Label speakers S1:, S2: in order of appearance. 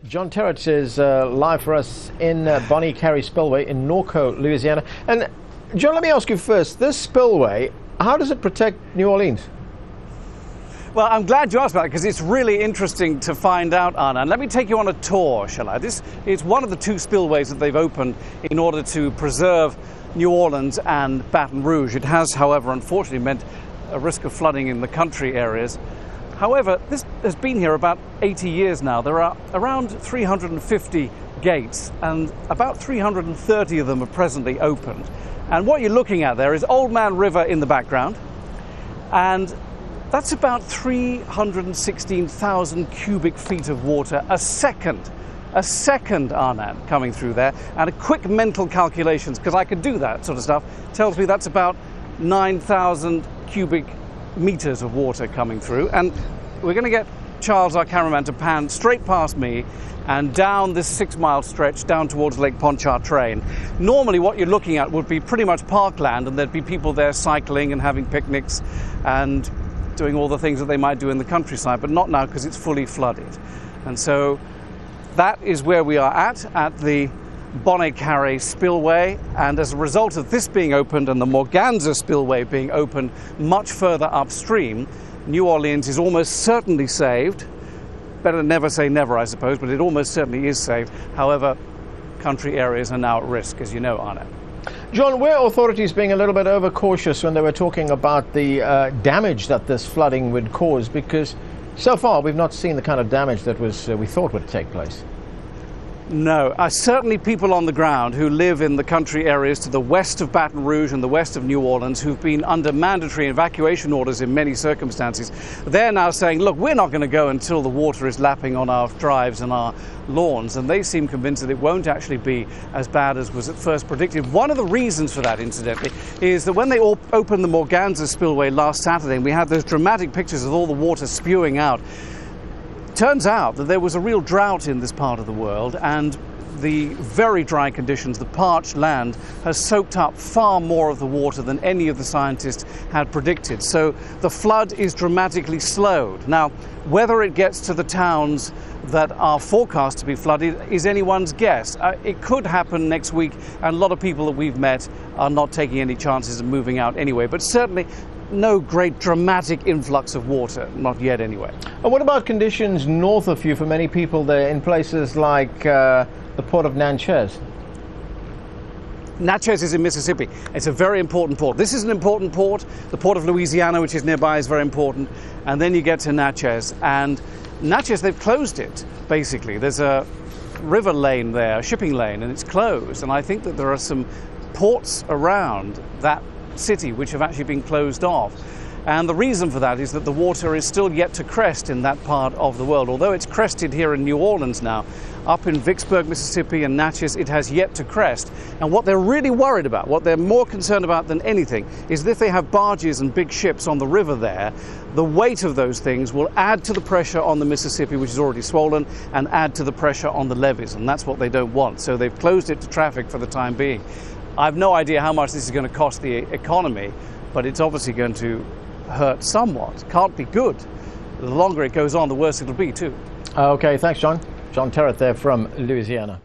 S1: John Terret is live for us in Bonnie Carey Spillway in Norco, Louisiana. And John, let me ask you first, this spillway, how does it protect New Orleans?
S2: Well, I'm glad you asked about it because it's really interesting to find out, Anna. And let me take you on a tour, shall I? This is one of the two spillways that they've opened in order to preserve New Orleans and Baton Rouge. It has, however, unfortunately meant a risk of flooding in the country areas. However, this has been here about 80 years now. There are around 350 gates, and about 330 of them are presently opened. And what you're looking at there is Old Man River in the background, and that's about 316,000 cubic feet of water a second, Arnan, coming through there. And a quick mental calculations, because I could do that sort of stuff, tells me that's about 9,000 cubic meters of water coming through. And we're going to get Charles, our cameraman, to pan straight past me and down this 6-mile stretch down towards Lake Pontchartrain. Normally what you're looking at would be pretty much parkland, and there'd be people there cycling and having picnics and doing all the things that they might do in the countryside, but not now because it's fully flooded. And so that is where we are at the Bonnie Carey Spillway, and as a result of this being opened and the Morganza Spillway being opened much further upstream, New Orleans is almost certainly saved. Better never say never, I suppose, but it almost certainly is saved. However, country areas are now at risk, as you know, Arno.
S1: John, were authorities being a little bit overcautious when they were talking about the damage that this flooding would cause? Because so far we've not seen the kind of damage that we thought would take place.
S2: No, certainly people on the ground who live in the country areas to the west of Baton Rouge and the west of New Orleans, who've been under mandatory evacuation orders in many circumstances, they're now saying, look, we're not going to go until the water is lapping on our drives and our lawns. And they seem convinced that it won't actually be as bad as was at first predicted. One of the reasons for that, incidentally, is that when they opened the Morganza Spillway last Saturday, and we had those dramatic pictures of all the water spewing out, turns out that there was a real drought in this part of the world, and the very dry conditions, the parched land, has soaked up far more of the water than any of the scientists had predicted. So the flood is dramatically slowed. Now, whether it gets to the towns that are forecast to be flooded is anyone's guess. It could happen next week, and a lot of people that we've met are not taking any chances of moving out anyway. But certainly no great dramatic influx of water, not yet anyway.
S1: And what about conditions north of you for many people there in places like the port of Natchez?
S2: Natchez is in Mississippi. It's a very important port. This is an important port. The port of Louisiana, which is nearby, is very important. And then you get to Natchez. And Natchez, they've closed it, basically. There's a river lane there, a shipping lane, and it's closed. And I think that there are some ports around that city which have actually been closed off. And the reason for that is that the water is still yet to crest in that part of the world. Although it's crested here in New Orleans now, up in Vicksburg, Mississippi and Natchez, it has yet to crest. And what they're really worried about, what they're more concerned about than anything, is that if they have barges and big ships on the river there, the weight of those things will add to the pressure on the Mississippi, which is already swollen, and add to the pressure on the levees. And that's what they don't want. So they've closed it to traffic for the time being. I've no idea how much this is going to cost the economy, but it's obviously going to hurt somewhat. Can't be good. The longer it goes on, the worse it'll be too.
S1: Okay, thanks, John. John Terret there from Louisiana.